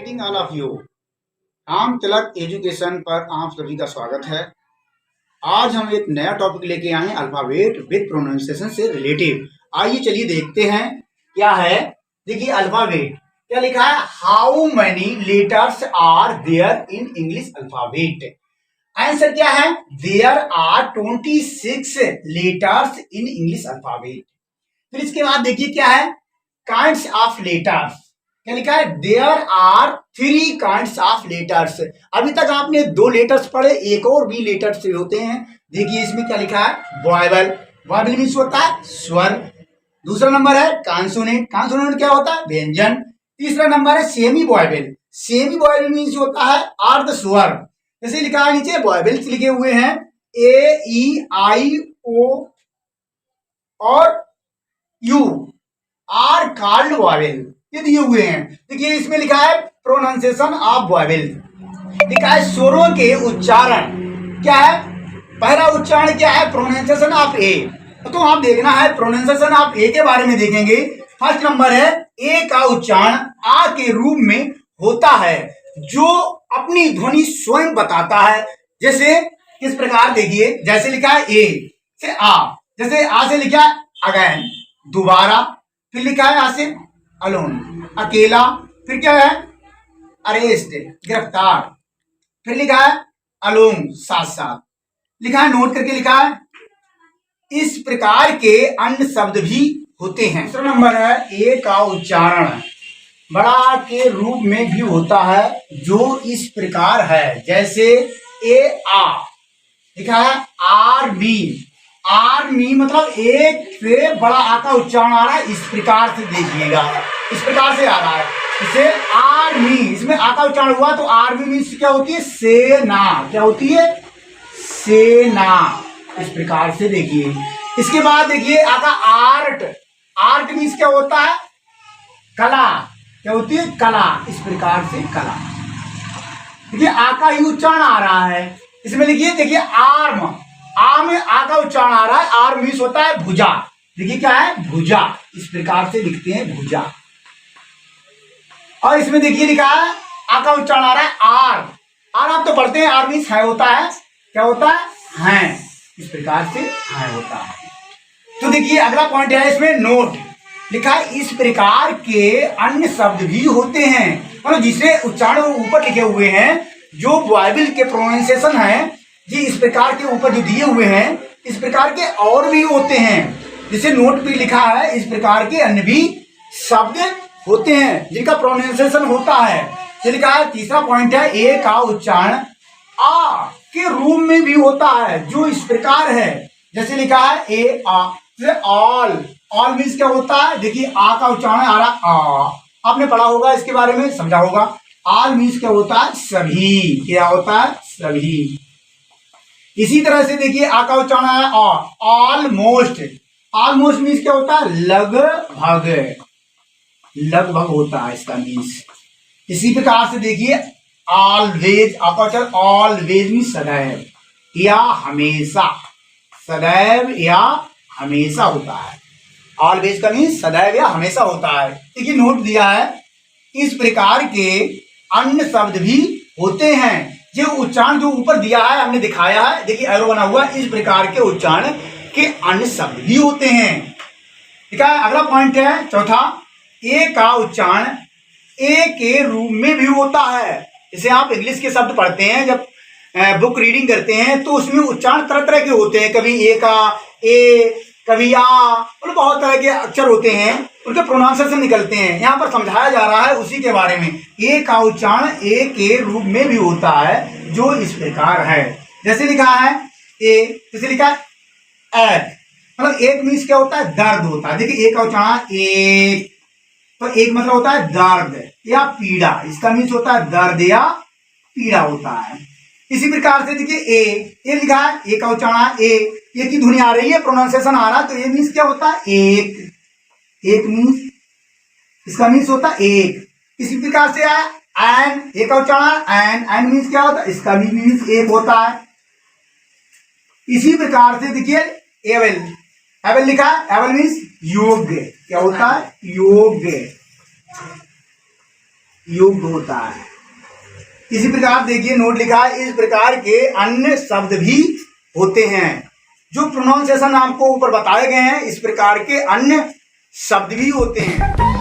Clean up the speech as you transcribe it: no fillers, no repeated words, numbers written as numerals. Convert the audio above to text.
Greeting all of you. आम तिलक education पर आप सभी का स्वागत है। आज हम एक नया टॉपिक लेके आए हैं अल्फाबेट विद प्रोनाउंसिएशन से रिलेटिव। आइए चलिए देखते हैं क्या है। देखिए अल्फाबेट क्या लिखा है, how many letters are there in English alphabet. Answer क्या है, there are 26 letters in English alphabet. फिर इसके बाद देखिए क्या है, काइंड्स ऑफ लेटर्स। क्या लिखा है, there are 3 kinds of letters. अभी तक आपने 2 लेटर्स पढ़े, एक और भी लेटर्स होते हैं। देखिए इसमें क्या लिखा है, वॉयबल। वॉयबल मीन्स होता है स्वर। दूसरा नंबर है कॉन्सोनेंट। कॉन्सोनेंट क्या होता है, व्यंजन। तीसरा नंबर है सेमी वॉयबल। सेमी वॉयबल मीन्स होता है अर्ध स्वर। जैसे लिखा है नीचे वॉयबल्स लिखे हुए हैं ए ई आई ओ और यू आर कॉल्ड वॉयबल, ये दिए हुए हैं। देखिए इसमें लिखा है प्रोनाउंसिएशन ऑफ वॉयबल। लिखा है स्वरों के उच्चारण। क्या है, पहला उच्चारण क्या है, प्रोनाउंसिएशन ऑफ ए। तो आप देखना है प्रोनाउंसिएशन ऑफ ए के बारे में देखेंगे। फर्स्ट नंबर है ए का उच्चारण आ के रूप में होता है, जो अपनी ध्वनि स्वयं बताता है। जैसे किस प्रकार, देखिए जैसे लिखा है ए से आ, जैसे आ से लिखा है अगेन, दोबारा। फिर लिखा है आ से अलोन, अकेला। फिर क्या है, अरेस्ट, गिरफ्तार। फिर लिखा है अलोंग, साथ साथ। लिखा है नोट करके लिखा है। इस प्रकार के अन्य शब्द भी होते हैं। दूसरा नंबर है ए का उच्चारण बड़ा के रूप में भी होता है, जो इस प्रकार है। जैसे ए आ, लिखा है आर बी। आर मी मतलब एक से बड़ा आ का उच्चारण आ रहा है, इस प्रकार से देखिएगा, इस प्रकार से आ रहा है। इसे आर मी, इसमें आ का उच्चारण हुआ तो आर मी मीन्स क्या होती है, सेना। क्या होती है, सेना। इस प्रकार से देखिए। इसके बाद देखिए आ का आर्ट। आर्ट मीन्स क्या होता है, कला। क्या होती है, कला। इस प्रकार से कला। देखिए आ का ही उच्चारण आ रहा है। इसमें लिखिए, देखिए आर्म। आ में आ का उच्चारण आ रहा है, आर्म मीन्स होता है भुजा। देखिए क्या है, भुजा। इस प्रकार से लिखते हैं भुजा। और इसमें देखिए लिखा है आ का उच्चारण आ रहा है आर। आर आप तो पढ़ते हैं, आर मीन्स है होता है। क्या होता है, हैं। इस प्रकार से है होता है। तो देखिए अगला पॉइंट है इसमें नोट। लिखा है इस प्रकार के अन्य शब्द भी होते हैं, मतलब जिसे उच्चारण ऊपर लिखे हुए हैं, जो वॉयबल के प्रोनाउंसिएशन है जी, इस प्रकार के ऊपर जो दिए हुए हैं, इस प्रकार के और भी होते हैं। जिसे नोट पे लिखा है, इस प्रकार के अन्य भी शब्द होते हैं जिनका प्रोनाउंसिएशन होता है। ये लिखा है तीसरा पॉइंट है ए का उच्चारण आ के रूप में भी होता है, जो इस प्रकार है। जैसे लिखा है ए आ, ऑल। ऑल मीन्स क्या होता है, देखिए आ का उच्चारण आ रहा है आ। आपने पढ़ा होगा, इसके बारे में समझा होगा। ऑल मीन्स क्या होता है, सभी। क्या होता है, सभी। इसी तरह से देखिए आ का उच्चारण है ऑलमोस्ट। ऑलमोस्ट मीन्स क्या होता है, लगभग। लगभग होता है इसका मीन्स। इसी प्रकार से देखिए ऑलवेज, आपका उच्चारण ऑलवेज मीन्स सदैव या हमेशा। सदैव या हमेशा होता है। ऑलवेज का मीन्स सदैव या हमेशा होता है। देखिए नोट दिया है, इस प्रकार के अन्य शब्द भी होते हैं। जो उच्चारण जो ऊपर दिया है, हमने दिखाया है, देखिए एरो बना हुआ, इस प्रकार के उच्चारण के अन्य शब्द भी होते हैं। ठीक है, अगला पॉइंट है चौथा, ए का उच्चारण ए के रूप में भी होता है। जैसे आप इंग्लिश के शब्द पढ़ते हैं, जब बुक रीडिंग करते हैं, तो उसमें उच्चारण तरह तरह के होते हैं। कभी ए का ए, कभी आ, मतलब बहुत तरह के अक्षर होते हैं, उनके प्रोनाउंसिएशन निकलते हैं। यहाँ पर समझाया जा रहा है उसी के बारे में। ए का उच्चारण ए के रूप में भी होता है, जो इस प्रकार है। जैसे लिखा है ए, जैसे लिखा है एक, मतलब एक मीन्स क्या होता है, दर्द होता है। देखिए ए का उच्चारण एक, तो एक मतलब होता है दर्द या पीड़ा। इसका मीन्स होता है दर्द या पीड़ा होता है। इसी प्रकार से देखिए ए लिखा है, ए का उच्चारण ए की ध्वनि आ रही है, प्रोनाउंसिएशन आ रहा है, तो ए मीन्स क्या होता है, एक। एक मीन्स, इसका मीन्स होता है एक। इसी प्रकार से आया एन, ए का उच्चारण एन मीन्स क्या होता है, इसका भी मीन्स एक होता है। इसी प्रकार से देखिए एवल, एवल लिखा है, एवल मीन्स योग्य। क्या होता है, योग्य। योग्य होता है। इसी प्रकार देखिए नोट लिखा है, इस प्रकार के अन्य शब्द भी होते हैं। जो प्रोनाउंसिएशन आपको ऊपर बताए गए हैं, इस प्रकार के अन्य शब्द भी होते हैं।